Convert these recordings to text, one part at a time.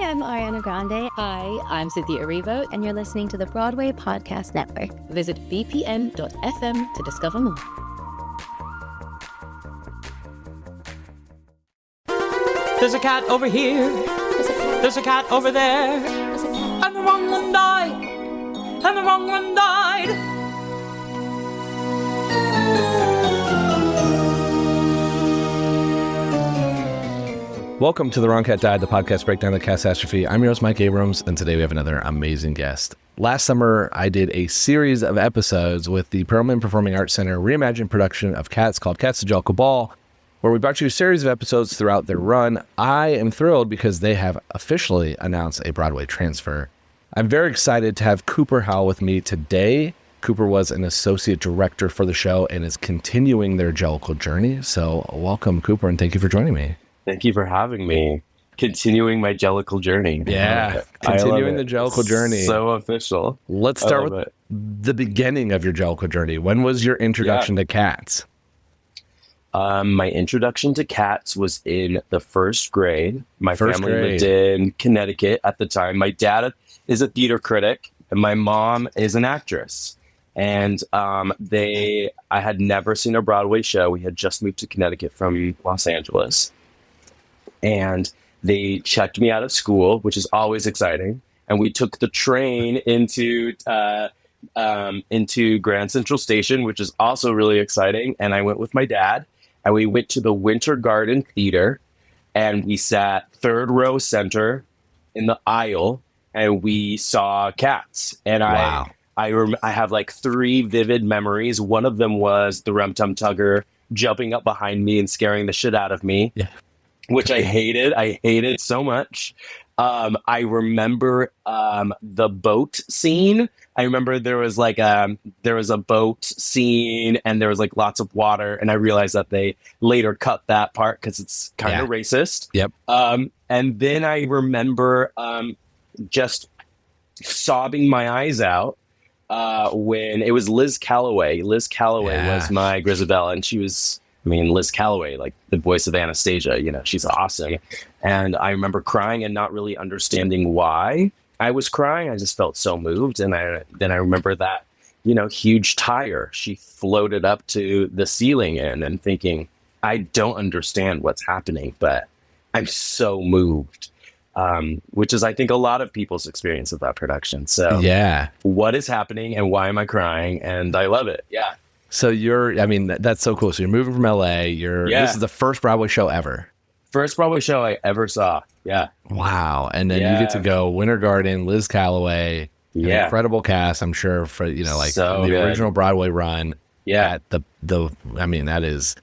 I'm Ariana Grande. Hi, I'm Cynthia Erivo. And you're listening to the Broadway Podcast Network. Visit bpn.fm to discover more. There's a cat over here. There's a cat over there. And the wrong one died. And the wrong one died. Welcome to The Wrong Cat Died, the podcast breakdown of the catastrophe. I'm your host, Mike Abrams, and today we have another amazing guest. Last summer, I did a series of episodes with the Perelman Performing Arts Center reimagined production of Cats called Cats, the Jellicle Ball, where we brought you a series of episodes throughout their run. I am thrilled because they have officially announced a Broadway transfer. I'm very excited to have Cooper Howell with me today. Cooper was an associate director for the show and is continuing their Jellicle journey. So welcome, Cooper, and thank you for joining me. Thank you for having me. Continuing my Jellicle journey. Yeah, continuing the Jellicle journey. So official. Let's start with the beginning of your Jellicle journey. When was your introduction to cats? My introduction to cats was in the first grade. My family lived in Connecticut at the time. My dad is a theater critic, and my mom is an actress. And I had never seen a Broadway show. We had just moved to Connecticut from Los Angeles. And they checked me out of school, which is always exciting. And we took the train into Grand Central Station, which is also really exciting. And I went with my dad, and we went to the Winter Garden Theater, and we sat third row center in the aisle, and we saw Cats. And wow. I have like three vivid memories. One of them was the Rum Tum Tugger jumping up behind me and scaring the shit out of me. Yeah. Which I hated. I hated so much. I remember the boat scene. I remember there was a boat scene and there was like lots of water, and I realized that they later cut that part because it's kind of racist. Yep. And then I remember just sobbing my eyes out when it was Liz Calloway. Liz Calloway was my Grisabella, and she was. Liz Calloway, like the voice of Anastasia, she's awesome. And I remember crying and not really understanding why I was crying. I just felt so moved. And then I remember that, huge tire she floated up to the ceiling in, and thinking, I don't understand what's happening, but I'm so moved. Which is, I think, a lot of people's experience of that production. So what is happening and why am I crying? And I love it. Yeah. So that's so cool. So you're moving from LA. This is the first Broadway show ever. First Broadway show I ever saw. Yeah. Wow. And then you get to go Winter Garden, Liz Calloway, an incredible cast, I'm sure, for, original Broadway run. Yeah. That is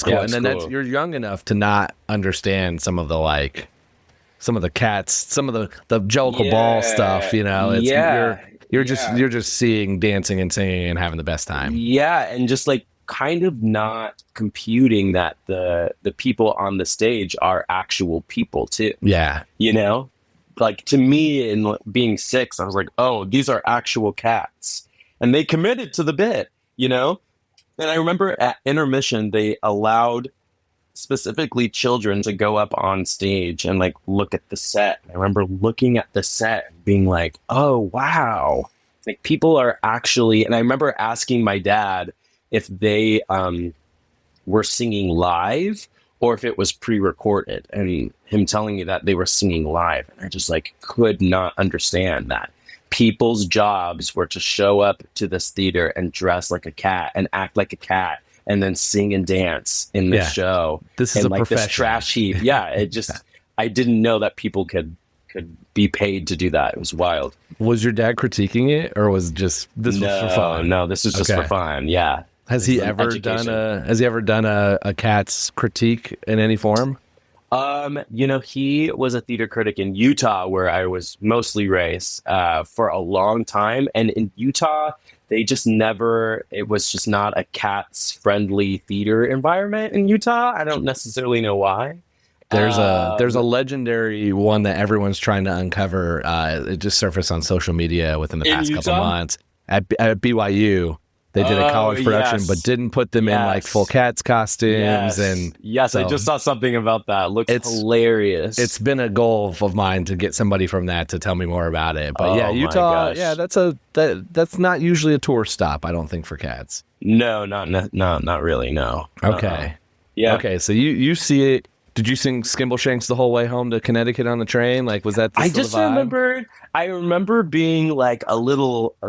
cool. And then you're young enough to not understand some of the cats, some of the Jellicle Ball stuff, You're just seeing, dancing, and singing and having the best time. Yeah, and just like kind of not computing that the people on the stage are actual people too. Yeah. Like to me, in being 6, I was like, oh, these are actual cats. And they committed to the bit, And I remember at intermission, they allowed specifically children to go up on stage and like look at the set. I remember looking at the set and being like, oh wow, like people are actually, and I remember asking my dad if they were singing live or if it was pre-recorded, and him telling me that they were singing live, and I just like could not understand that people's jobs were to show up to this theater and dress like a cat and act like a cat and then sing and dance in the show. This is and a like profession. This trash heap. Yeah, it just I didn't know that people could be paid to do that. It was wild. Was your dad critiquing it, or was this was for fun? No, this is just for fun. Yeah. Has he ever done a Cats critique in any form? He was a theater critic in Utah, where I was mostly raised for a long time, and in Utah, they just never, it was just not a cats friendly theater environment in Utah. I don't necessarily know why. There's a legendary one that everyone's trying to uncover. It just surfaced on social media within the past couple months at BYU. They did a college production, yes. but didn't put them in like full Cats costumes. And yes, so I just saw something about that. Looks hilarious. It's been a goal of mine to get somebody from that to tell me more about it. But yeah, Utah, that's not usually a tour stop, I don't think, for Cats. No, not really. No. Okay. Yeah. Okay. So you see it. Did you sing Skimbleshanks the whole way home to Connecticut on the train? Like, was that I remember being like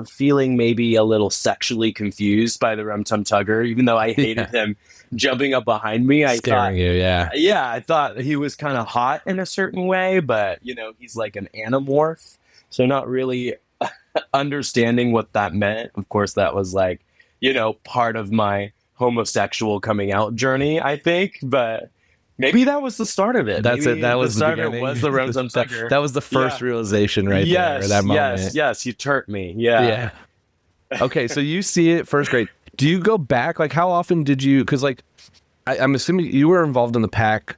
feeling maybe a little sexually confused by the Rum Tum Tugger, even though I hated him jumping up behind me. Scaring you, yeah. Yeah, I thought he was kind of hot in a certain way, but, he's like an anamorph. So not really understanding what that meant. Of course, that was like, part of my homosexual coming out journey, I think, but... Maybe that was the start of it. That's Maybe it. That was the start beginning. Was the Rum Tum Tugger. That was the first realization right there. That moment. Yes. You turned me. Yeah. Okay, so you see it first grade. Do you go back? Like, how often did you? Because, like, I'm assuming you were involved in the PAC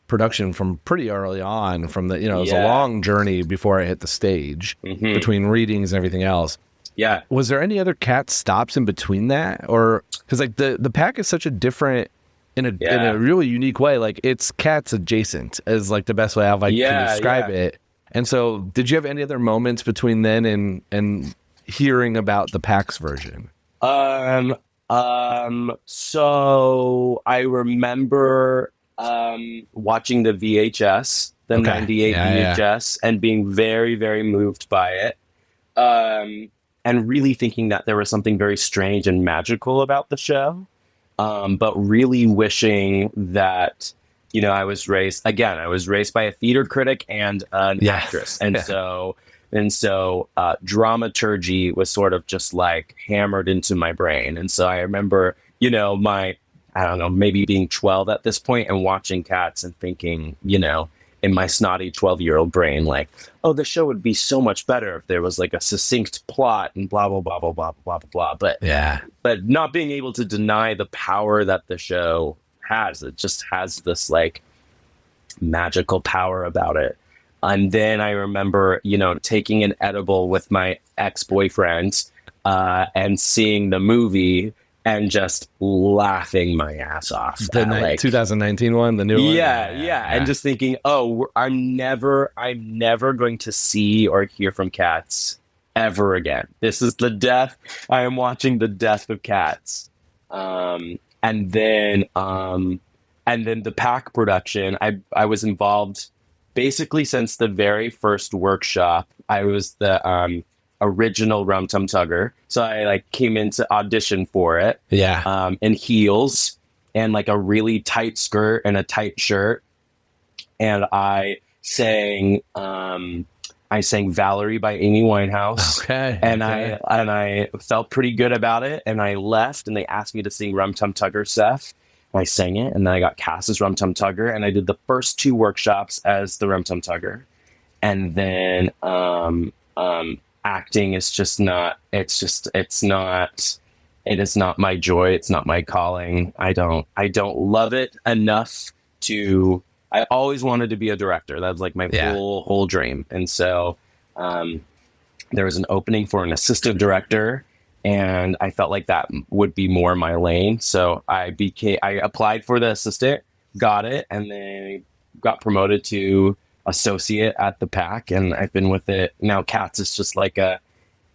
production from pretty early on. From the, it was a long journey before I hit the stage between readings and everything else. Yeah. Was there any other Cat stops in between that, or because like the PAC is such a different. In a really unique way, like it's Cats adjacent is like the best way I can describe it. And so, did you have any other moments between then and hearing about the PAX version? So I remember watching the VHS, the 98 VHS, and being very, very moved by it. And really thinking that there was something very strange and magical about the show. But really wishing that, I was raised by a theater critic and an actress. And so dramaturgy was sort of just like hammered into my brain. And so I remember, maybe being 12 at this point and watching Cats and thinking, in my snotty 12-year-old brain, like, oh, the show would be so much better if there was like a succinct plot and blah, blah, blah, blah, blah, blah, blah, blah. But not being able to deny the power that the show has. It just has this like magical power about it. And then I remember, taking an edible with my ex-boyfriend and seeing the movie and just laughing my ass off. The 2019 one, the new one? Yeah. And just thinking, oh, I'm never going to see or hear from Cats ever again. This is the death. I am watching the death of Cats. And then the PAC production, I was involved basically since the very first workshop. I was the original Rum Tum Tugger. So I like came in to audition for it. In heels and like a really tight skirt and a tight shirt. And I sang Valerie by Amy Winehouse. And I felt pretty good about it. And I left and they asked me to sing Rum Tum Tugger, Seth. And I sang it and then I got cast as Rum Tum Tugger and I did the first 2 workshops as the Rum Tum Tugger. And then acting is just not, it is not my joy. It's not my calling. I don't love it enough I always wanted to be a director. That was like my whole dream. And so there was an opening for an assistant director and I felt like that would be more my lane. So I applied for the assistant, got it, and then got promoted to associate at the PAC, and I've been with it now. Cats is just like a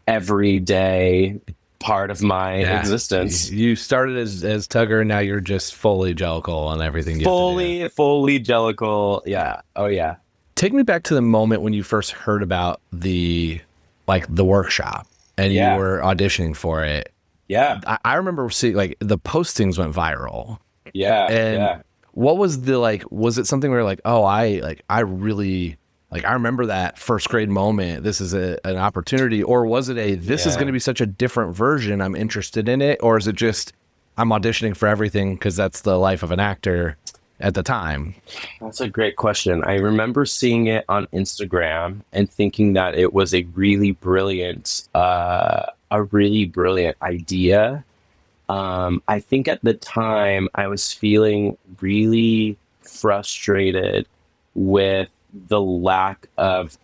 everyday part of my existence. You started as Tugger, and now you're just fully Jellicle on everything. Fully Jellicle. Yeah. Oh yeah. Take me back to the moment when you first heard about the workshop and you were auditioning for it. Yeah. I remember seeing like the postings went viral. Yeah. And what was was it something where like, oh, I really I remember that first grade moment. This is an opportunity, or was it this is going to be such a different version. I'm interested in it, or is it just I'm auditioning for everything because that's the life of an actor at the time? That's a great question. I remember seeing it on Instagram and thinking that it was a really brilliant idea. I think at the time I was feeling really frustrated with the lack of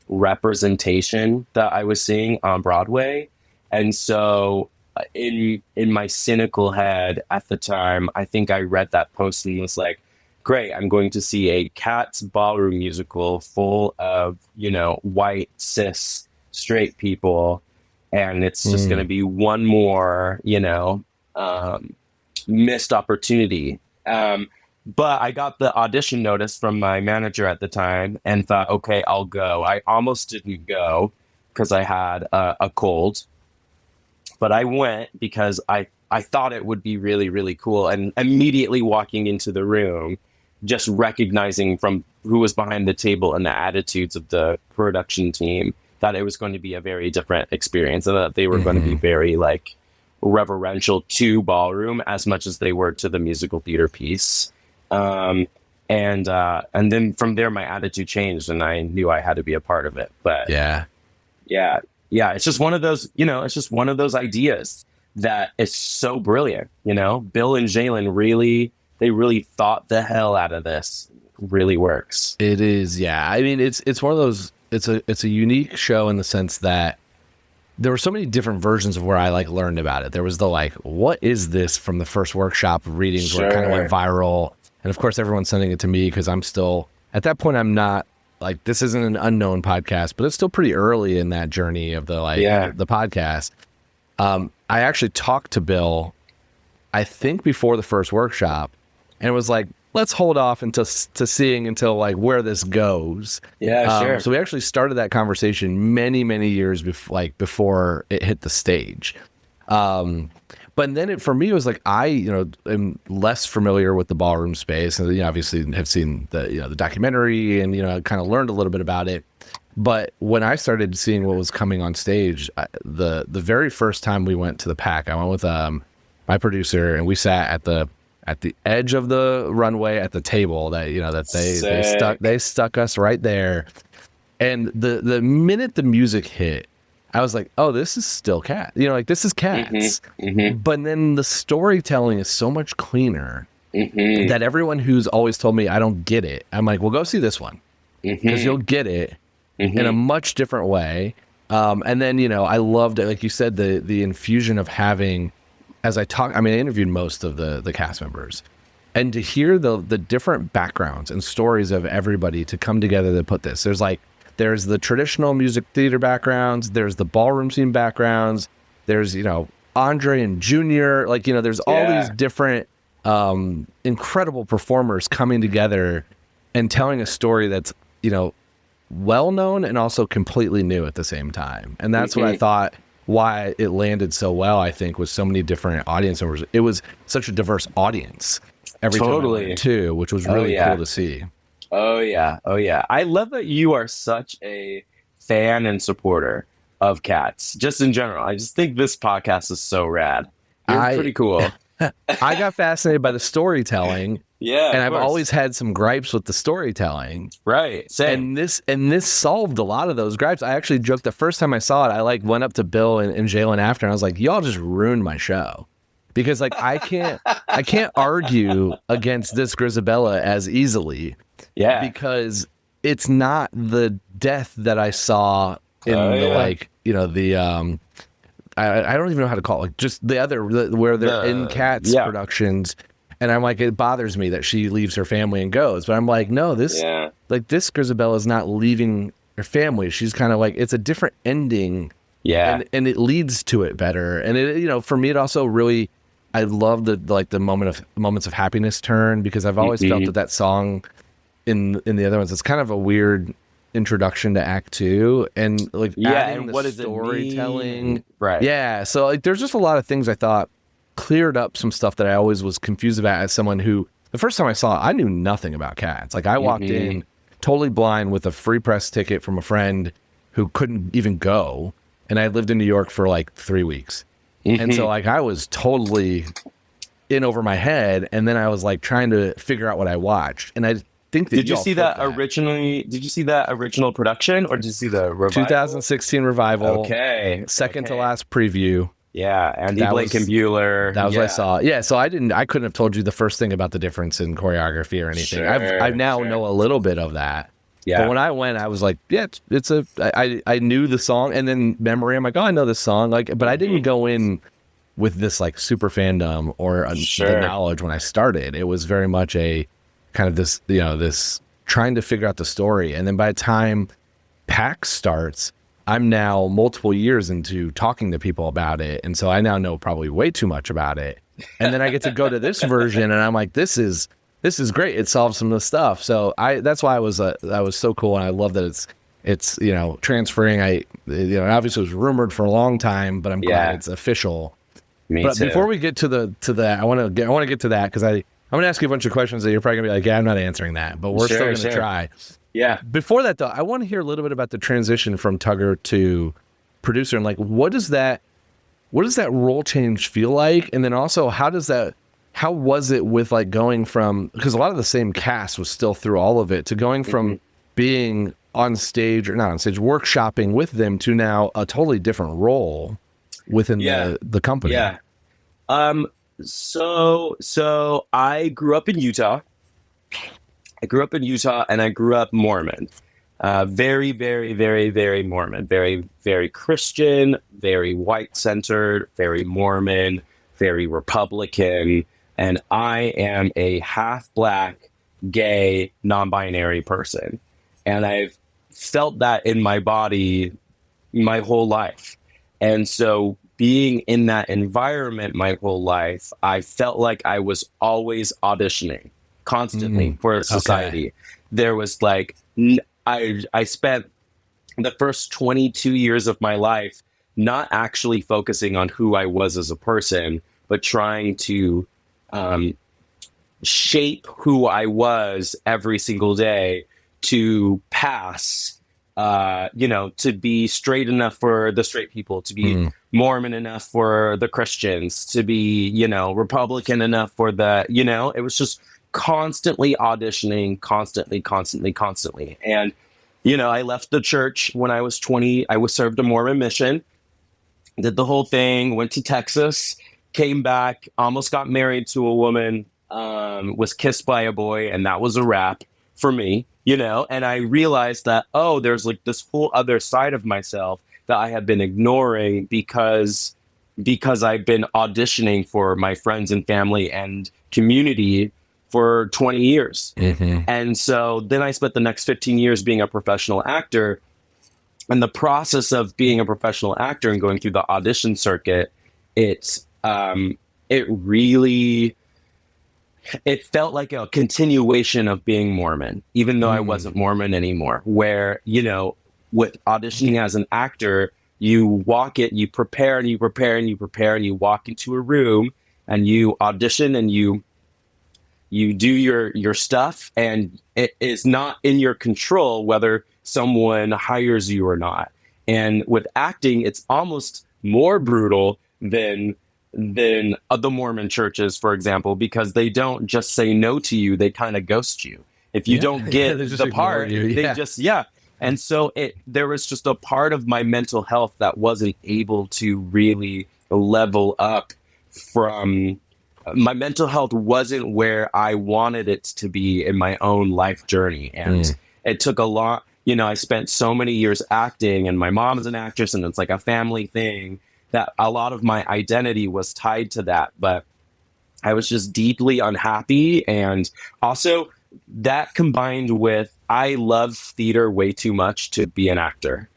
representation that I was seeing on Broadway. And so in my cynical head at the time, I think I read that post and was like, great, I'm going to see a Cats ballroom musical full of, white, cis, straight people. And it's just going to be one more, missed opportunity. But I got the audition notice from my manager at the time and thought, okay, I'll go. I almost didn't go because I had a cold. But I went because I thought it would be really, really cool. And immediately walking into the room, just recognizing from who was behind the table and the attitudes of the production team, that it was going to be a very different experience and that they were going to be very like reverential to ballroom as much as they were to the musical theater piece. And then from there, my attitude changed and I knew I had to be a part of it. But yeah, it's just one of those, it's just one of those ideas that is so brilliant. Bill and Jalen they really thought the hell out of this. It really works. It is. Yeah. I mean, it's one of those, it's a unique show in the sense that there were so many different versions of where I learned about it. There was the what is this from the first workshop readings where it kind of went viral. And of course, everyone's sending it to me because I'm still, at that point, I'm not this isn't an unknown podcast, but it's still pretty early in that journey of the podcast. I actually talked to Bill, I think before the first workshop, and it was let's hold off to seeing until where this goes. Yeah, sure. So we actually started that conversation many, many years before it hit the stage. But then for me, it was I am less familiar with the ballroom space, and obviously have seen the documentary and kind of learned a little bit about it. But when I started seeing what was coming on stage, the very first time we went to the PAC, I went with my producer, and we sat at the edge of the runway at the table that they stuck us right there. And the minute the music hit, I was like, oh, this is still Cats. This is Cats. But then the storytelling is so much cleaner that everyone who's always told me I don't get it, I'm like, well, go see this one because you'll get it in a much different way. And then, I loved it. Like you said, the infusion of having, as I interviewed most of the cast members, and to hear the different backgrounds and stories of everybody to come together to put this. There's the traditional music theater backgrounds. There's the ballroom scene backgrounds. There's, Andre and Junior. There's all these different incredible performers coming together and telling a story that's, well-known and also completely new at the same time. And that's what I thought why it landed so well, I think, with so many different audience members. It was such a diverse audience every time too, which was really cool to see. Oh yeah. I love that you are such a fan and supporter of Cats, just in general. I just think this podcast is so rad. You're pretty cool. I got fascinated by the storytelling. Yeah. And I've always had some gripes with the storytelling. Right. Same. And this solved a lot of those gripes. I actually joked the first time I saw it, I went up to Bill and Jalen after, and I was like, y'all just ruined my show. Because I can't argue against this Grisabella as easily. Yeah. Because it's not the death that I saw in I don't even know how to call it. Just the other where they're in Cats productions, and I'm like, it bothers me that she leaves her family and goes. But I'm like, no, this Grisabella is not leaving her family. She's kind of it's a different ending. Yeah, and it leads to it better. And it for me, it also really, I love the moments of happiness turn, because I've always felt that song in the other ones, it's kind of a weird introduction to Act 2, and adding and the what is storytelling, right? Yeah, so there's just a lot of things I thought cleared up some stuff that I always was confused about as someone who the first time I saw it, I knew nothing about Cats. I walked in totally blind with a free press ticket from a friend who couldn't even go, and I lived in New York for 3 weeks, and so I was totally in over my head, and then I was trying to figure out what I watched, and I think that did you see that originally? Did you see that original production, or did you see the revival? 2016 revival. Okay, second to last preview. Yeah, Andy Blankenbuehler. That was what I saw. Yeah, so I couldn't have told you the first thing about the difference in choreography or anything. I now know a little bit of that. Yeah. But when I went, I was like, yeah, I knew the song, and then memory, I'm like, oh, I know this song. But I didn't go in with this like super fandom or the knowledge when I started. It was very much a kind of this, this trying to figure out the story. And then by the time PAX starts, I'm now multiple years into talking to people about it. And so I now know probably way too much about it. And then I get to go to this version and I'm like, this is great. It solves some of the stuff. So that's why that was so cool. And I love that it's transferring. Obviously it was rumored for a long time, but I'm glad it's official. But too. Before we get to that, I want to get to that because I'm going to ask you a bunch of questions that you're probably going to be like, yeah, I'm not answering that, but we're still going to try. Yeah. Before that, though, I want to hear a little bit about the transition from Tugger to producer, and like, what does that role change feel like? And then also, how was it with like going from, because a lot of the same cast was still through all of it, to going from being on stage or not on stage, workshopping with them to now a totally different role within the company. Yeah. So I grew up in Utah. And I grew up Mormon. Very, very, very, very Mormon. Very, very Christian, very white-centered, very Mormon, very Republican. And I am a half-black, gay, non-binary person. And I've felt that in my body my whole life. And so being in that environment my whole life, I felt like I was always auditioning constantly for society. Okay. There was like, I spent the first 22 years of my life not actually focusing on who I was as a person, but trying to shape who I was every single day to pass, to be straight enough for the straight people, to be Mormon enough for the Christians, to be, Republican enough for the, it was just constantly auditioning, constantly. And, I left the church when I was 20. I was served a Mormon mission, did the whole thing, went to Texas, came back, almost got married to a woman, was kissed by a boy, and that was a wrap for me, and I realized that, there's like this whole other side of myself that I had been ignoring because I've been auditioning for my friends and family and community for 20 years. And so then I spent the next 15 years being a professional actor. And the process of being a professional actor and going through the audition circuit, it felt like a continuation of being Mormon, even though I wasn't Mormon anymore, where, with auditioning as an actor, you walk it, you prepare and you prepare and you prepare, and you walk into a room and you audition and you do your stuff, and it is not in your control whether someone hires you or not. And with acting, it's almost more brutal than the Mormon churches, for example, because they don't just say no to you, they kind of ghost you. If you don't get the part, they just, And so there was just a part of my mental health that wasn't able to really level up from... My mental health wasn't where I wanted it to be in my own life journey. And it took a lot, I spent so many years acting, and my mom is an actress, and it's like a family thing, that a lot of my identity was tied to that. But I was just deeply unhappy. And also that combined with, I love theater way too much to be an actor.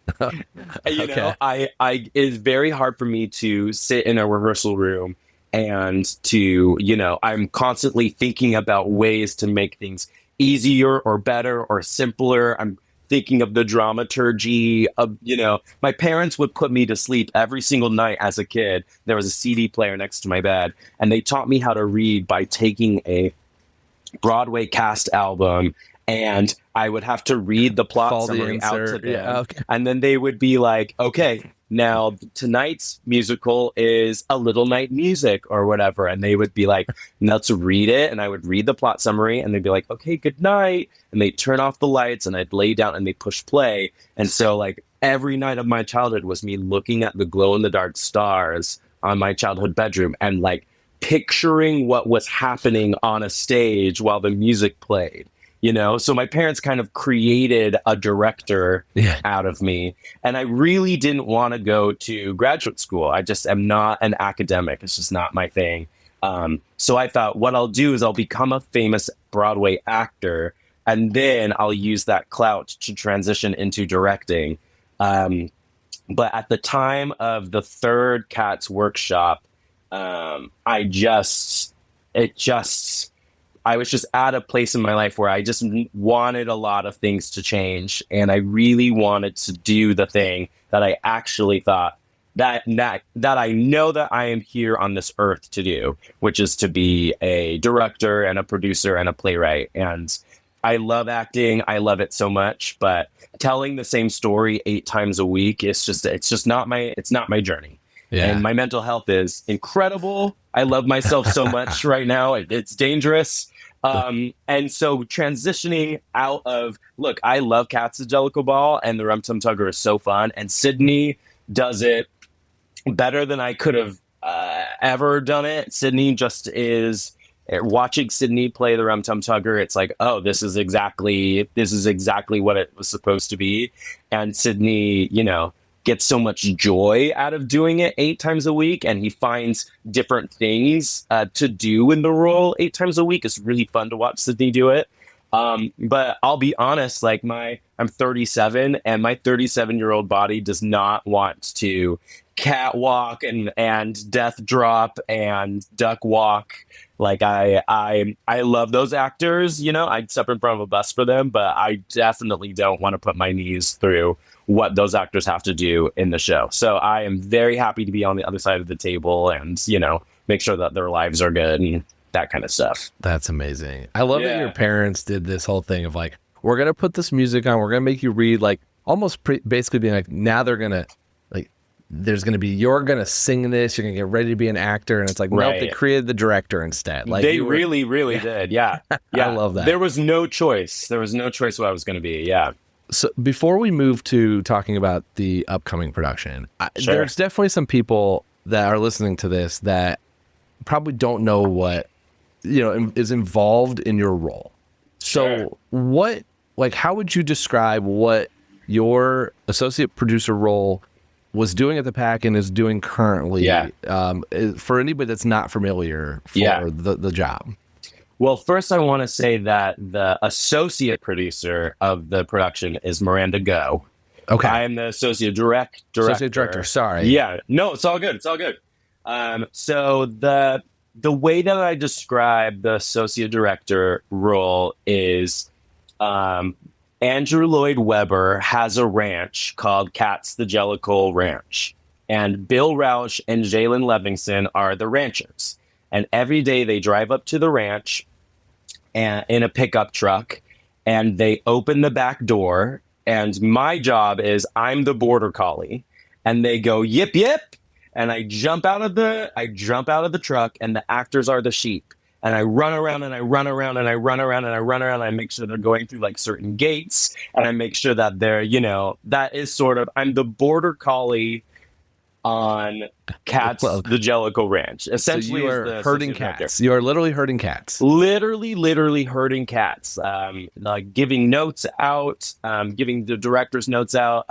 It's very hard for me to sit in a rehearsal room and to, I'm constantly thinking about ways to make things easier or better or simpler. I'm thinking of the dramaturgy of, my parents would put me to sleep every single night as a kid. There was a CD player next to my bed, and they taught me how to read by taking a Broadway cast album, and I would have to read the plot summary out to them. And then they would be like, okay, now tonight's musical is A Little Night Music or whatever. And they would be like, let's read it. And I would read the plot summary, and they'd be like, okay, good night. And they'd turn off the lights, and I'd lay down and they push play. And so like every night of my childhood was me looking at the glow in the dark stars on my childhood bedroom and like picturing what was happening on a stage while the music played. So my parents kind of created a director out of me. And I really didn't want to go to graduate school. I just am not an academic. It's just not my thing. So I thought what I'll do is I'll become a famous Broadway actor, and then I'll use that clout to transition into directing. But at the time of the third Cats workshop, I was just at a place in my life where I just wanted a lot of things to change. And I really wanted to do the thing that I actually thought that I know that I am here on this earth to do, which is to be a director and a producer and a playwright. And I love acting. I love it so much, but telling the same story 8 times a week, it's not my journey. Yeah. And my mental health is incredible. I love myself so much right now. It's dangerous. And so transitioning out of, look, I love Cats at Jellicle Ball, and the Rum Tum Tugger is so fun. And Sydney does it better than I could have ever done it. Sydney just is, watching Sydney play the Rum Tum Tugger, it's like, oh, this is exactly what it was supposed to be. And Sydney, gets so much joy out of doing it 8 times a week, and he finds different things to do in the role 8 times a week. It's really fun to watch Sydney do it. But I'll be honest, like I'm 37, and my 37-year-old body does not want to catwalk and death drop and duck walk. Like I love those actors, I'd step in front of a bus for them, but I definitely don't want to put my knees through what those actors have to do in the show. So I am very happy to be on the other side of the table and, make sure that their lives are good and that kind of stuff. That's amazing. I love that your parents did this whole thing of like, we're going to put this music on, we're going to make you read, like almost basically being like, now they're going to like, you're going to sing this, you're going to get ready to be an actor. And it's like, nope, they created the director instead. Like they really did. Yeah. I love that. There was no choice. What I was going to be. Yeah. So before we move to talking about the upcoming production, there's definitely some people that are listening to this that probably don't know what, is involved in your role. So how would you describe what your associate producer role was doing at the PAC and is doing currently for anybody that's not familiar for the job? Well, first I want to say that the associate producer of the production is Miranda Go. Okay. I am the associate director. Associate director, sorry. Yeah. No, it's all good. So the way that I describe the associate director role is Andrew Lloyd Webber has a ranch called Cats the Jellicle Ranch. And Bill Rausch and Jalen Levingston are the ranchers. And every day they drive up to the ranch in a pickup truck, and they open the back door. And my job is I'm the border collie, and they go yip yip, and I jump out of the truck, and the actors are the sheep. And I run around and I run around and I run around and I run around. And I make sure they're going through like certain gates, and I make sure that they're that is sort of I'm the border collie on Cats the Jellicle Ranch. Essentially, so you are herding cats. You are literally herding cats. Literally herding cats. Like giving notes out, giving the director's notes out.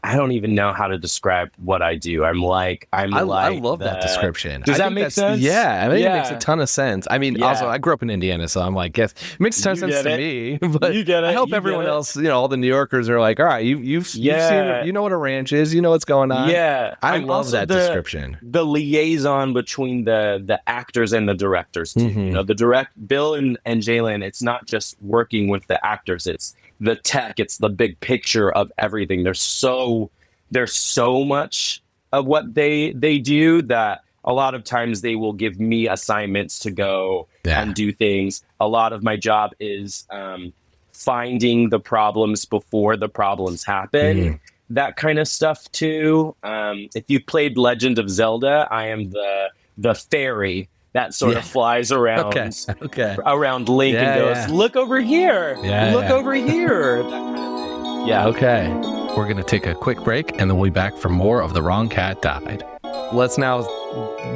I don't even know how to describe what I do. I love that description. Does that make sense? Yeah, I think it makes a ton of sense. I mean, also I grew up in Indiana, so I'm like, yes, it makes a ton of sense to me. But you get it. I hope everyone else, all the New Yorkers are like, all right, you've seen it, you know what a ranch is, you know what's going on. Yeah, I love that description. The liaison between the actors and the directors too. Mm-hmm. Bill and Jalen. It's not just working with the actors. It's the tech, it's the big picture of everything. There's so much of what they do that a lot of times they will give me assignments to go and do things. A lot of my job is finding the problems before the problems happen. That kind of stuff too. If you played Legend of Zelda, I am the fairy that sort of flies around around Link and goes, look over here, over here. That kind of thing. Okay. We're going to take a quick break, and then we'll be back for more of The Wrong Cat Died. let's now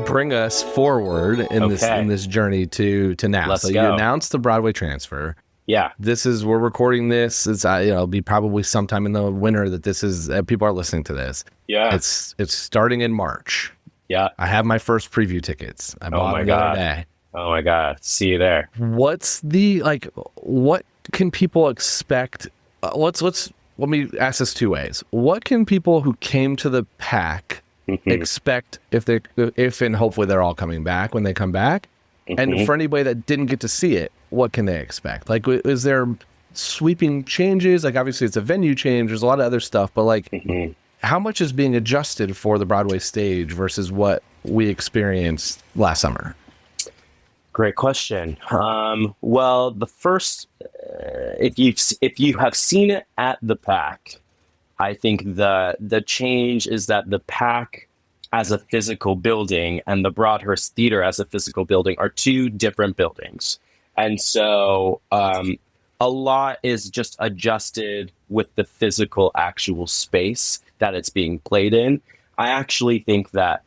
bring us forward in this journey to now. Let's so go. You announced the Broadway transfer. Yeah. We're recording this. It's it'll be probably sometime in the winter that this is people are listening to this. Yeah. It's starting in March. Yeah. I have my first preview tickets. I bought them the other day. Oh my God. See you there. What's what can people expect? Let me ask this two ways. What can people who came to the pack expect if and hopefully they're all coming back when they come back? And for anybody that didn't get to see it, what can they expect? Like, is there sweeping changes? Like, obviously it's a venue change. There's a lot of other stuff, but like, how much is being adjusted for the Broadway stage versus what we experienced last summer? Great question. Well, the first, if you have seen it at the Pack, I think the change is that the Pack as a physical building and the Broadhurst Theater as a physical building are two different buildings. And so a lot is just adjusted with the physical actual space that it's being played in. I actually think that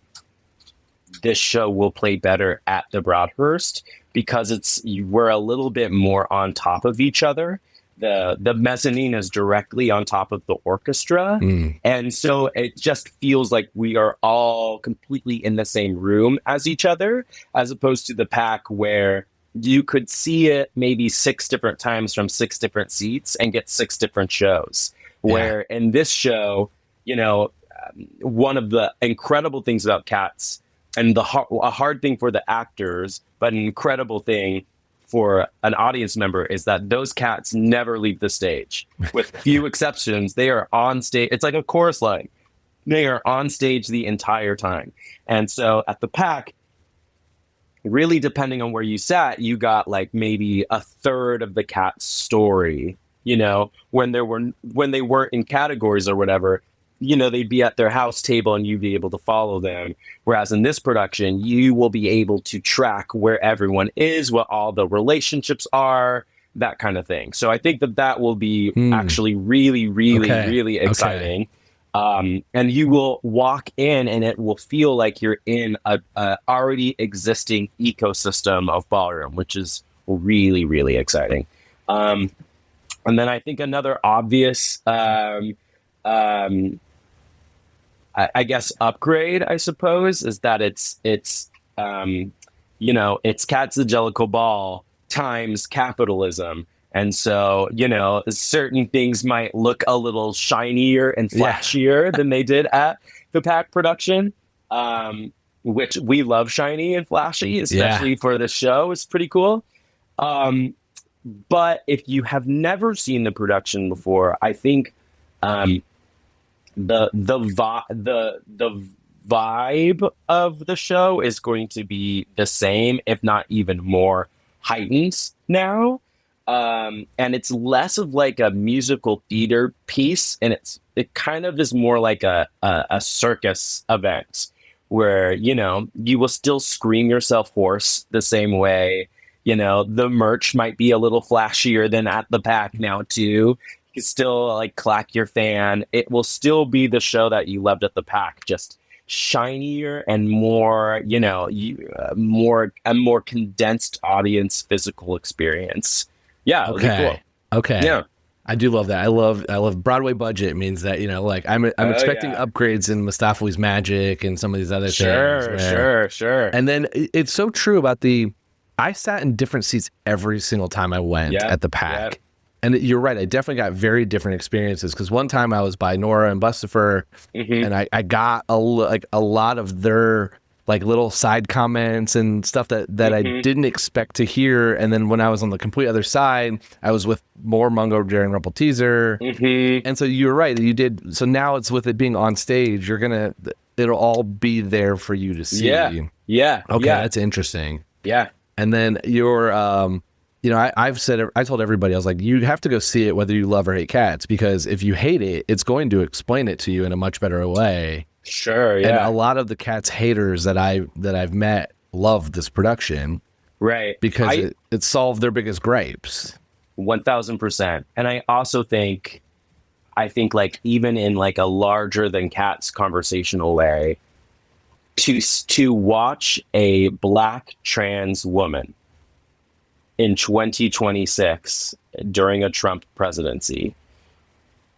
this show will play better at the Broadhurst because we're a little bit more on top of each other. The mezzanine is directly on top of the orchestra. And so it just feels like we are all completely in the same room as each other, as opposed to the Pack where you could see it maybe 6 different times from 6 different seats and get 6 different shows. Where in this show, one of the incredible things about Cats, and a hard thing for the actors, but an incredible thing for an audience member, is that those cats never leave the stage. With few exceptions, they are on stage. It's like a chorus line. They are on stage the entire time. And so at the Pack, really depending on where you sat, you got like maybe a third of the cat's story, when they weren't in categories or whatever. They'd be at their house table and you'd be able to follow them. Whereas in this production, you will be able to track where everyone is, what all the relationships are, that kind of thing. So I think that will be actually really, really, really exciting. And you will walk in and it will feel like you're in a already existing ecosystem of ballroom, which is really, really exciting. And then I think another obvious I guess upgrade, I suppose, is that it's Cats the Jellicle Ball times capitalism. And so, certain things might look a little shinier and flashier than they did at the Pack production, which we love shiny and flashy, especially for the show. It's pretty cool. But if you have never seen the production before, I think the vibe of the show is going to be the same, if not even more heightened now. And it's less of like a musical theater piece, and it kind of is more like a circus event where, you will still scream yourself hoarse the same way. The merch might be a little flashier than at the Pack now too. You can still like clack your fan. It will still be the show that you loved at the Pack, just shinier and more, a more condensed audience physical experience. Yeah. Okay. Really cool. Okay. Yeah. I do love that. I love Broadway budget. It means that, I'm expecting upgrades in Mustapha's Magic and some of these other things. Sure. And then it's so true about I sat in different seats every single time I went at the Pack. Yep. And you're right. I definitely got very different experiences because one time I was by Nora and Bustifer, and I got a lot of their like little side comments and stuff that I didn't expect to hear. And then when I was on the complete other side, I was with more Mungo, Jerry, and Rumpel Teaser. And so you're right. You did. So now it's with it being on stage, it'll all be there for you to see. Yeah. Okay. That's interesting. Yeah. And then I told everybody, I was like, you have to go see it whether you love or hate Cats, because if you hate it, it's going to explain it to you in a much better way. Sure, yeah. And a lot of the Cats haters that I've met love this production. Right. Because it solved their biggest gripes. 1000%. And I also think like even in like a larger than Cats conversational way, to watch a Black trans woman in 2026 during a Trump presidency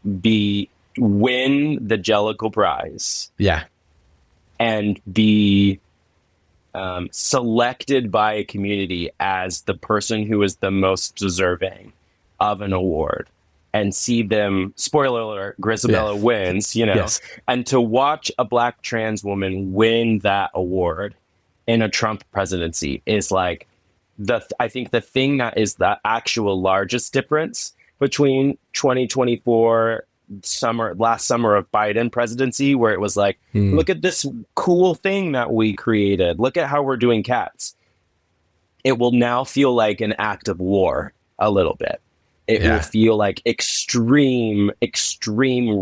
win the Jellicle Prize Yeah. and be selected by a community as the person who is the most deserving of an award, and see them, spoiler alert, Grisabella wins, Yes. and to watch a Black trans woman win that award in a Trump presidency is like I think the thing that is the actual largest difference between 2024 last summer of Biden presidency, where it was like, look at this cool thing that we created. Look at how we're doing cats. It will now feel like an act of war a little bit. It will feel like extreme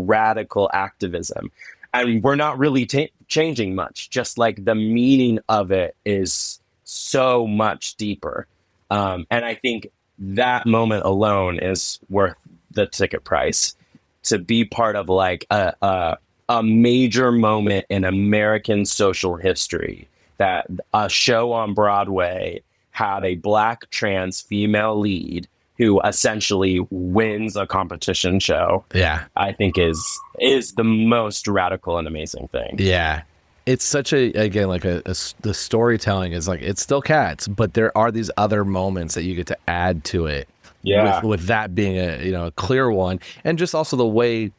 radical activism. And we're not really changing much. Just like the meaning of it is so much deeper. And I think that moment alone is worth the ticket price, to be part of like a major moment in American social history, that a show on Broadway had a Black trans female lead who essentially wins a competition show. Yeah. I think is the most radical and amazing thing. Yeah. It's such again, like the storytelling is like, it's still cats, but there are these other moments that you get to add to it. Yeah. With that being a clear one. And just also the way,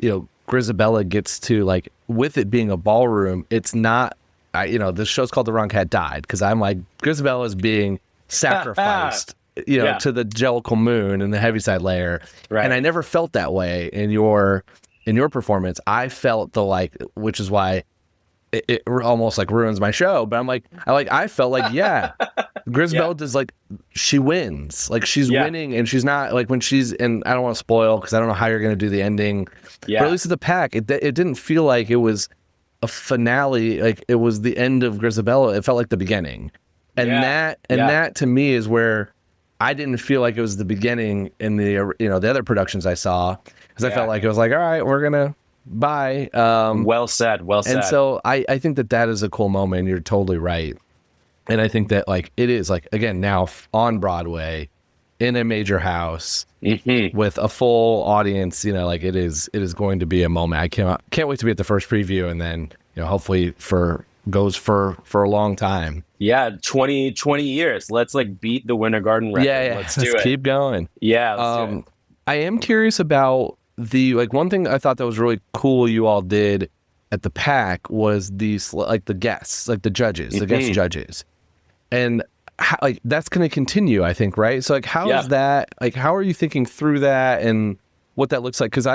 Grisabella gets to, like, with it being a ballroom, it's not, this show's called The Wrong Cat Died, because I'm like, Grisabella is being sacrificed, to the Jellicle Moon and the Heaviside layer. Right. And I never felt that way in your performance. I felt which is why it almost like ruins my show, but I felt like, yeah, Grisabella does, like, she wins, like she's winning, and she's not like, when she's in, I don't want to spoil because I don't know how you're going to do the ending, but at least at the pack, it didn't feel like it was a finale, like it was the end of Grisabella. It felt like the beginning, and that to me is where I didn't feel like it was the beginning in the the other productions I saw, because I felt like it was like, all right, we're gonna bye. Well said. And so I think that is a cool moment. You're totally right. And I think that, like, it is, like, again, now on Broadway in a major house with a full audience, like it is going to be a moment. I can't wait to be at the first preview, and then, hopefully goes for a long time. Yeah. 20 years. Let's like beat the Winter Garden record. Yeah. Let's do it. Keep going. Yeah. Let's do it. I am curious about one thing I thought that was really cool you all did at the pack was these, like, the guests, like the judges, the guest judges. And how, like, that's going to continue, I think, right? So, like, how is that, like, how are you thinking through that and what that looks like? Because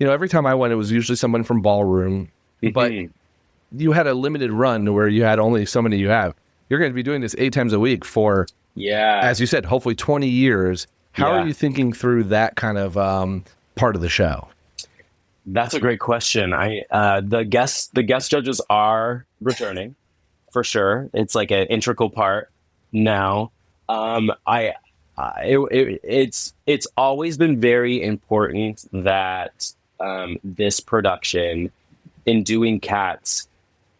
every time I went, it was usually someone from ballroom, but you had a limited run where you had only so many you have. You're going to be doing this 8 times a week for, as you said, hopefully 20 years. How are you thinking through that kind of part of the show? That's a great question. The guest judges are returning for sure. It's like an integral part now. It's always been very important that this production, in doing cats,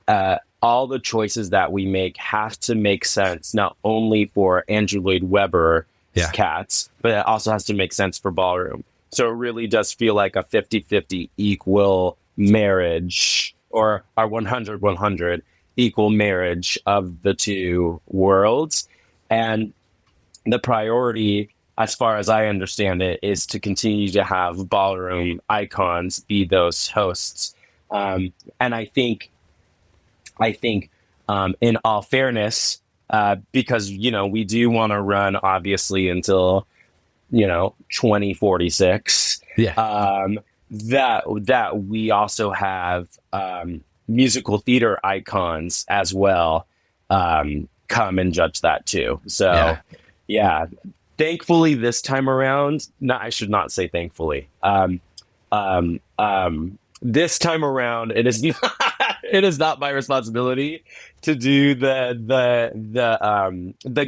all the choices that we make have to make sense, not only for Andrew Lloyd Webber's cats, but it also has to make sense for ballroom. So it really does feel like a 50-50 equal marriage, or our 100-100 equal marriage of the two worlds. And the priority, as far as I understand it, is to continue to have ballroom icons be those hosts. And I think in all fairness, because, we do want to run obviously until, 2046, that we also have musical theater icons as well come and judge that too. So thankfully this time around, I should not say thankfully, this time around it is it is not my responsibility to do the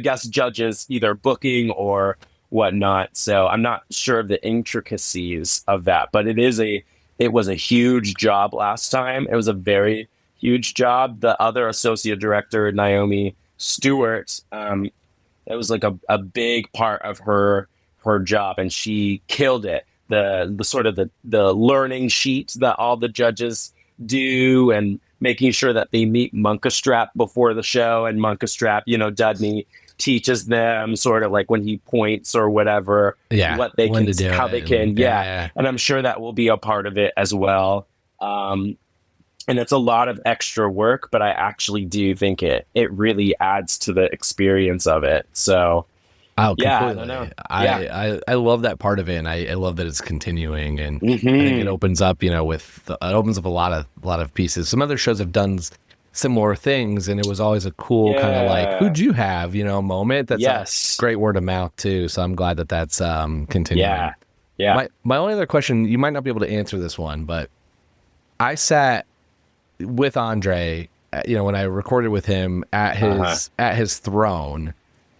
guest judges either booking or whatnot. So I'm not sure of the intricacies of that, but it was a huge job last time. It was a very, huge job. The other associate director, Naomi Stewart, that was like a big part of her job, and she killed it. The sort of the learning sheet that all the judges do, and making sure that they meet Munkastrap before the show, and Munkastrap, Dudney teaches them sort of like when he points or whatever, what they can, how they can, and I'm sure that will be a part of it as well. And it's a lot of extra work, but I actually do think it really adds to the experience of it. So, I don't know. I love that part of it, and I love that it's continuing, and I think it opens up, it opens up a lot of pieces. Some other shows have done similar things, and it was always a cool kind of like, who'd you have, moment. That's a great word of mouth too. So I'm glad that that's continuing. Yeah. My only other question, you might not be able to answer this one, but I sat with Andre, when I recorded with him at his throne,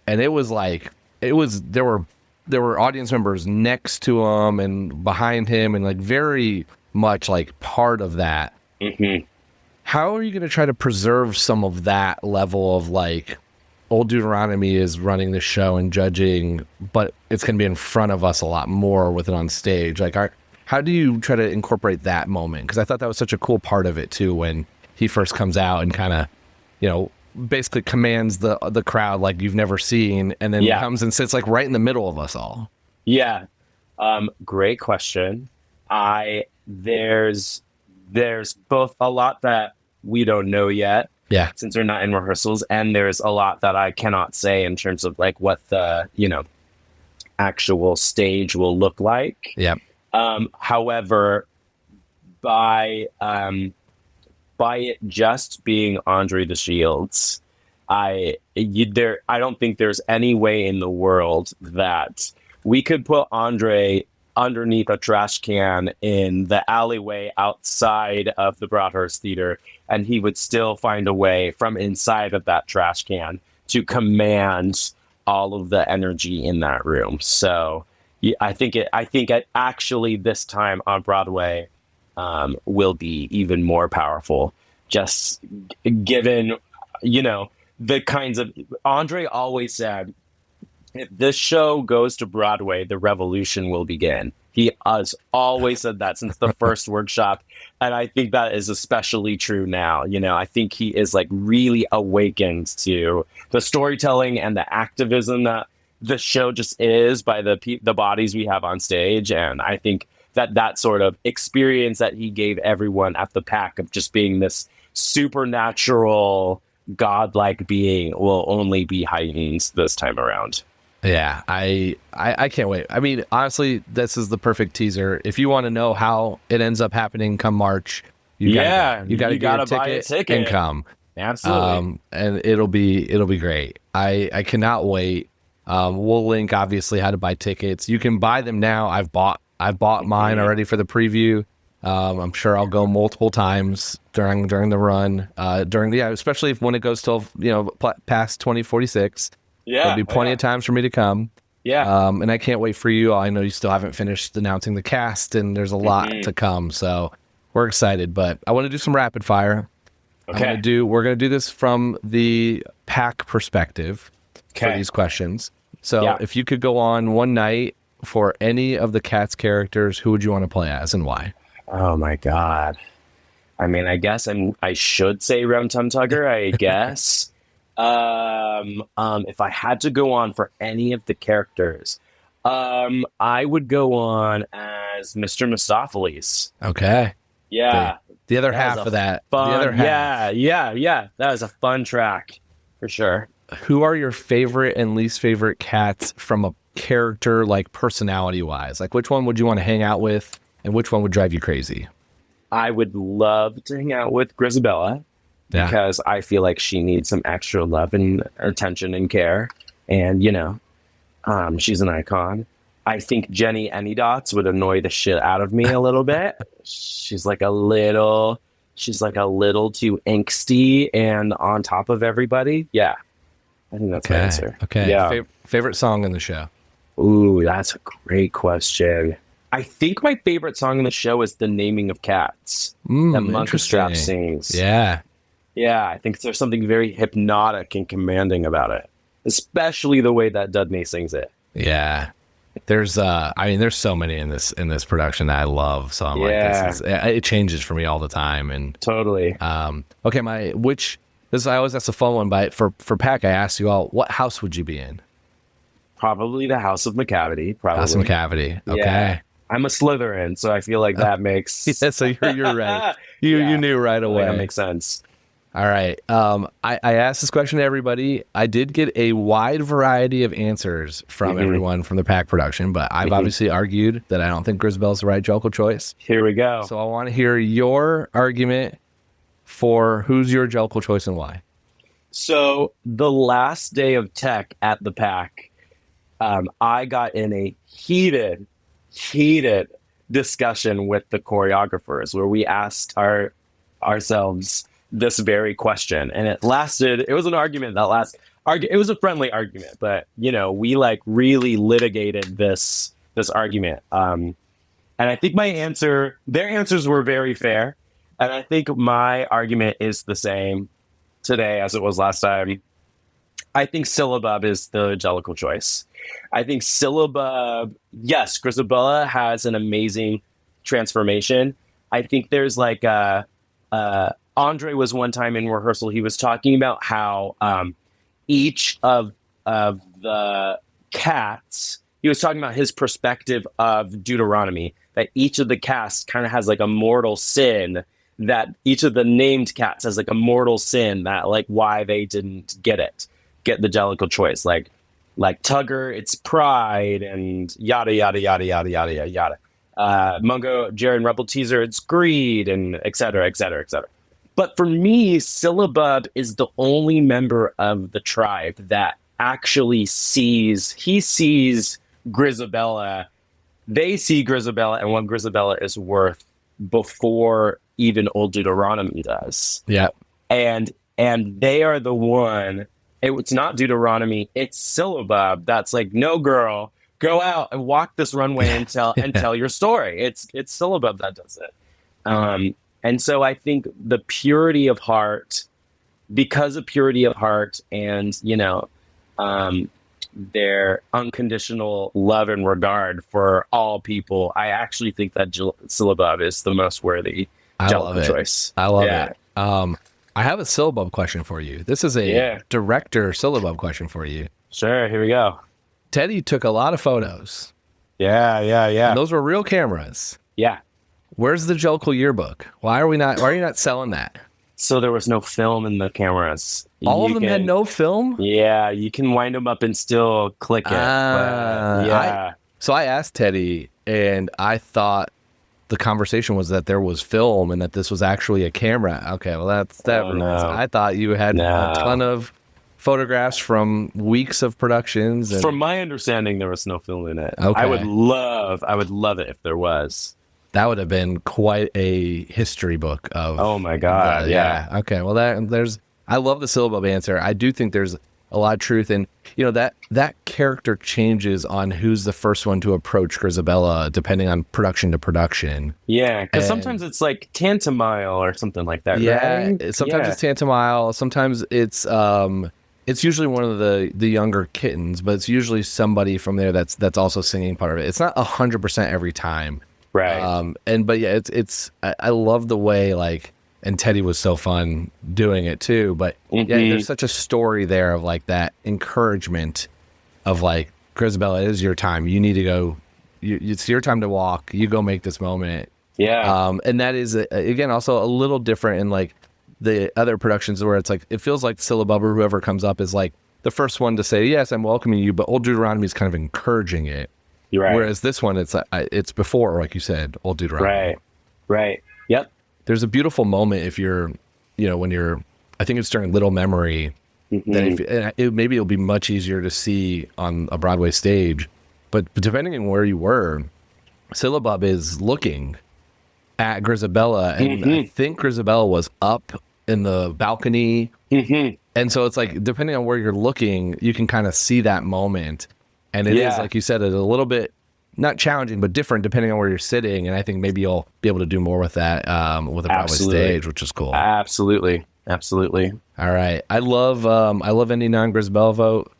and it was like, there were audience members next to him and behind him, and like very much like part of that. How are you going to try to preserve some of that level of like, Old Deuteronomy is running the show and judging, but it's going to be in front of us a lot more with it on stage? Like, how do you try to incorporate that moment? Because I thought that was such a cool part of it too, when he first comes out and kind of, basically commands the crowd like you've never seen, and then comes and sits like right in the middle of us all. Great question. There's both a lot that we don't know yet, since we're not in rehearsals, and there's a lot that I cannot say in terms of like what the actual stage will look like. However, by it just being Andre the Shields, I don't think there's any way in the world that we could put Andre underneath a trash can in the alleyway outside of the Broadhurst Theater, and he would still find a way from inside of that trash can to command all of the energy in that room. So I think actually this time on Broadway will be even more powerful, just given, the kinds of, Andre always said, if this show goes to Broadway, the revolution will begin. He has always said that since the first workshop. And I think that is especially true now. I think he is like really awakened to the storytelling and the activism that the show just is by the bodies we have on stage. And I think that sort of experience that he gave everyone at the PAC of just being this supernatural, godlike being will only be heightened this time around. Yeah, I can't wait. I mean, honestly, this is the perfect teaser. If you want to know how it ends up happening come March, you gotta buy a ticket and come. Absolutely. And it'll be great. I cannot wait. We'll link obviously how to buy tickets. You can buy them now. I've bought mine already for the preview. I'm sure I'll go multiple times during the run. Especially when it goes till past 2046. There'll be plenty of times for me to come. And I can't wait for you. I know you still haven't finished announcing the cast, and there's a lot to come. So we're excited. But I want to do some rapid fire. Okay. We're gonna do this from the PAC perspective for these questions. So if you could go on one night for any of the Cats characters, who would you want to play as and why? Oh my God. I mean, I guess I should say Rum Tum Tugger, I guess. If I had to go on for any of the characters, I would go on as Mr. Mistopheles. Okay. Yeah. The other half of that. Fun, the other half. Yeah. That was a fun track for sure. Who are your favorite and least favorite cats from a character, like personality wise? Like, which one would you want to hang out with, and which one would drive you crazy? I would love to hang out with Grisabella because I feel like she needs some extra love and attention and care. And, she's an icon. I think Jenny Anydots would annoy the shit out of me a little bit. She's like a little too angsty and on top of everybody. Yeah. I think that's my answer. Okay. Yeah. Favorite song in the show? Ooh, that's a great question. I think my favorite song in the show is The Naming of Cats that Munkastrap sings. Yeah. Yeah, I think there's something very hypnotic and commanding about it, especially the way that Dudney sings it. Yeah. There's there's so many in this production that I love. So I'm like, it changes for me all the time. And totally. Okay, I always ask a fun one, but for Pack, I asked you all, what house would you be in? Probably the House of McCavity. Probably. House of McCavity. Okay. Yeah. I'm a Slytherin, so I feel like that makes yeah, so you're right. You knew right away. That makes sense. All right. I asked this question to everybody. I did get a wide variety of answers from everyone from the Pack production, but I've obviously argued that I don't think Grisabella's the right Jellicle choice. Here we go. So I want to hear your argument for who's your Jellicle choice and why. So the last day of tech at the Pack, I got in a heated discussion with the choreographers where we asked ourselves this very question, and it was an argument that lasted. It was a friendly argument, but we like really litigated this argument. And I think their answers were very fair, and I think my argument is the same today as it was last time. I think Syllabub is the Jellicle choice. I think Syllabub, yes, Grisabella has an amazing transformation. I think there's like Andre was one time in rehearsal, he was talking about how each of the cats, he was talking about his perspective of Deuteronomy, that each of the cats kind of has like a mortal sin, that each of the named cats has like a mortal sin, that like why they didn't get the Jellicle choice. Like Tugger, it's pride, and yada, yada, yada, yada, yada, yada. Mungo, Jared, and Rebel Teaser, it's greed, and et cetera, et cetera, et cetera. But for me, Syllabub is the only member of the tribe that actually sees Grisabella. They see Grisabella and what Grisabella is worth before even Old Deuteronomy does. Yeah. And they are the one, it's not Deuteronomy, it's Syllabub that's like, no, girl, go out and walk this runway and tell your story. It's Syllabub that does it. And so I think the purity of heart, because of purity of heart and, their unconditional love and regard for all people, I actually think that Syllabub is the most worthy Jellicle choice. I love it. I have a Syllabub question for you. This is a director Syllabub question for you. Sure, here we go. Teddy took a lot of photos. Yeah. And those were real cameras. Yeah. Where's the Jellicle yearbook? Why are you not selling that? So there was no film in the cameras. All of them had no film? Yeah, you can wind them up and still click it. So I asked Teddy, and I thought the conversation was that there was film and that this was actually a camera. Okay, well, that ruins it. I thought you had a ton of photographs from weeks of productions. From my understanding, there was no film in it. Okay. I would love it if there was. That would have been quite a history book of. Oh my God! Yeah. Okay. Well, I love the Syllabub answer. I do think there's a lot of truth, and that character changes on who's the first one to approach Grisabella, depending on production to production. Yeah, because sometimes it's like Tantamile or something like that. Yeah. Right? Sometimes it's Tantamile. Sometimes it's usually one of the younger kittens, but it's usually somebody from there that's also singing part of it. It's not 100% every time. Right. I love the way and Teddy was so fun doing it too, but there's such a story there of that encouragement of Grisabella, it is your time. You need to go. It's your time to walk. You go make this moment. Yeah. And that is again also a little different in the other productions where it's it feels like Syllabub or whoever comes up is the first one to say, yes, I'm welcoming you, but Old Deuteronomy is kind of encouraging it. You're right. Whereas this one, it's before, like you said, Old Deuteronomy. Right. Yep. There's a beautiful moment if you're, when you're, I think it's during Little Memory, that maybe it'll be much easier to see on a Broadway stage, but depending on where you were, Syllabub is looking at Grisabella, and I think Grisabella was up in the balcony, and so it's depending on where you're looking, you can kind of see that moment. And it is, like you said, it's a little bit, not challenging, but different depending on where you're sitting. And I think maybe you'll be able to do more with that with a Broadway stage, which is cool. Absolutely. Absolutely. All right. I love Indy non-Grisbell vote.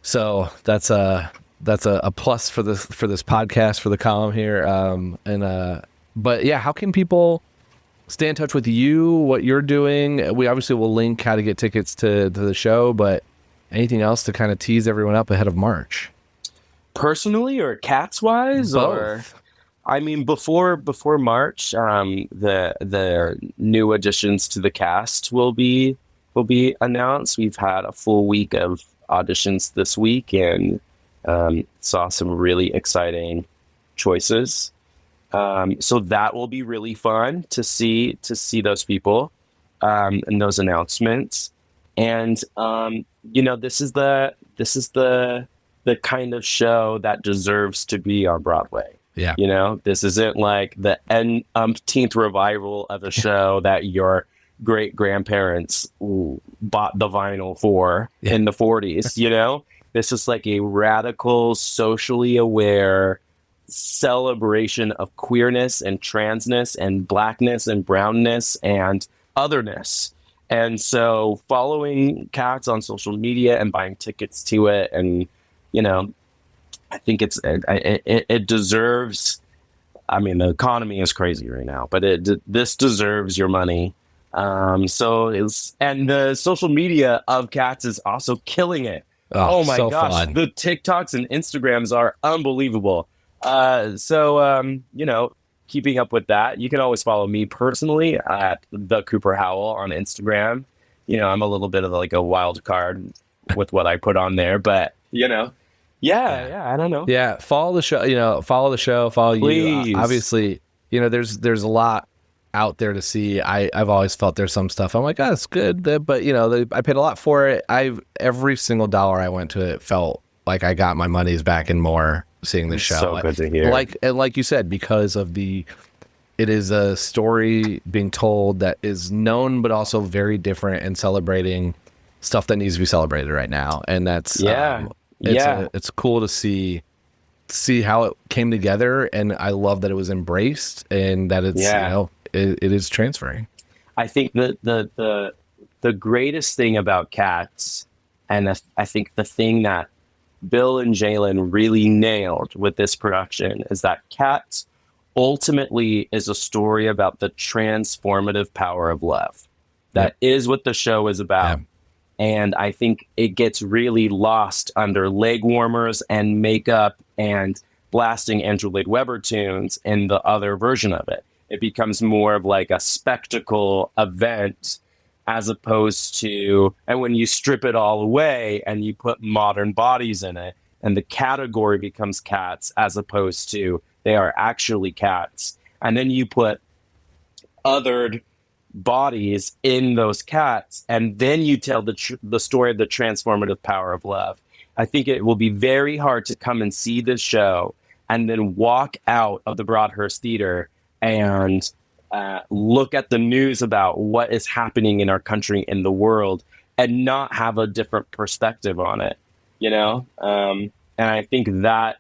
So that's a plus for this podcast, for the column here. But yeah, how can people stay in touch with you, what you're doing? We obviously will link how to get tickets to the show, but anything else to kind of tease everyone up ahead of March? Personally or cats wise? Both. Or I mean, before March, the new additions to the cast will be announced. We've had a full week of auditions this week and saw some really exciting choices. So that will be really fun to see those people and those announcements. And this is the kind of show that deserves to be on Broadway. Yeah. This isn't like the umpteenth revival of a show that your great grandparents bought the vinyl for in the 40s. This is like a radical, socially aware celebration of queerness and transness and blackness and brownness and otherness. And so following Cats on social media and buying tickets to it, and I think it deserves. I mean, the economy is crazy right now, but this deserves your money. And the social media of Cats is also killing it. Oh my gosh, fun. The TikToks and Instagrams are unbelievable. Keeping up with that, you can always follow me personally at the Cooper Howell on Instagram. I'm a little bit of like a wild card with what I put on there, but yeah, I don't know. Yeah, follow the show. Follow Please. you. Obviously, there's a lot out there to see. I've always felt there's some stuff I'm like, oh, it's good, but I paid a lot for it. Every single dollar I went to it felt like I got my money's back and more seeing the show. So good to hear. Like you said, because of it is a story being told that is known, but also very different and celebrating stuff that needs to be celebrated right now. And that's, it's cool to see how it came together. And I love that it was embraced and that it's, it is transferring. I think that the greatest thing about Cats, and I think the thing that Bill and Jalen really nailed with this production, is that Cats ultimately is a story about the transformative power of love. That is what the show is about. Yeah. And I think it gets really lost under leg warmers and makeup and blasting Andrew Lloyd Webber tunes in the other version of it. It becomes more of like a spectacle event, as opposed to, and when you strip it all away and you put modern bodies in it, and the category becomes Cats as opposed to they are actually cats, and then you put othered bodies in those cats, and then you tell the story of the transformative power of love. I think it will be very hard to come and see this show and then walk out of the Broadhurst Theater and look at the news about what is happening in our country, in the world, and not have a different perspective on it, and I think that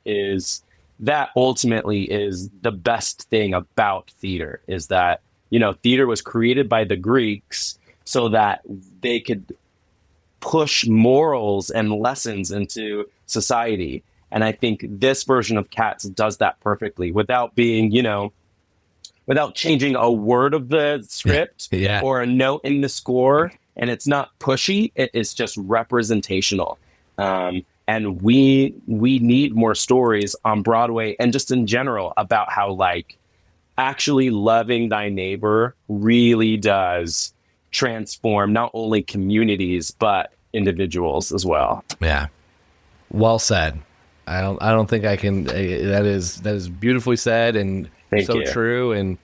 ultimately is the best thing about theater, is that theater was created by the Greeks so that they could push morals and lessons into society, and I think this version of Cats does that perfectly without being without changing a word of the script or a note in the score. And it's not pushy. It is just representational. And we need more stories on Broadway and just in general about how actually loving thy neighbor really does transform not only communities, but individuals as well. Yeah. Well said. I don't think I can, that is beautifully said and Thank you. True. And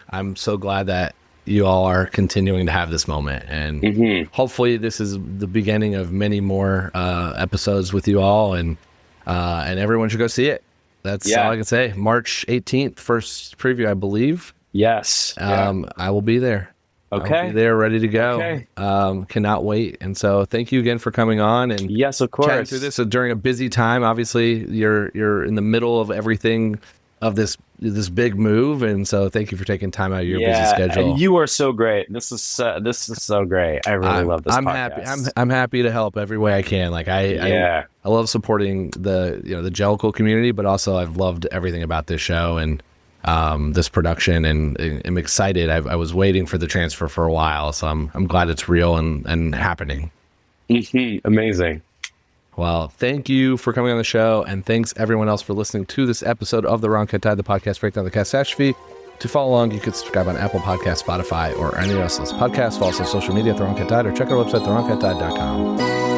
I'm so glad that you all are continuing to have this moment. And hopefully this is the beginning of many more episodes with you all, and everyone should go see it. That's all I can say. March 18th, first preview, I believe. Yes. I will be there. Okay. I'll be there, ready to go. Okay. Cannot wait. And so thank you again for coming on and yes, of course, chatting through this. So during a busy time, obviously you're in the middle of everything of this, this big move, and so thank you for taking time out of your busy schedule. You are so great. This is so great. I really love this. I'm podcast. happy. I'm happy to help every way I can. Like I love supporting the the Jellicle community, but also I've loved everything about this show and this production, and I'm excited. I was waiting for the transfer for a while, so I'm glad it's real and happening. Amazing. Well, thank you for coming on the show, and thanks everyone else for listening to this episode of The Wrong Cat Died, the podcast breakdown the catastrophe. To follow along, you can subscribe on Apple Podcasts, Spotify, or any of us podcasts. Follow us on social media at The Wrong Cat Died, or check our website, thewrongcatdied.com.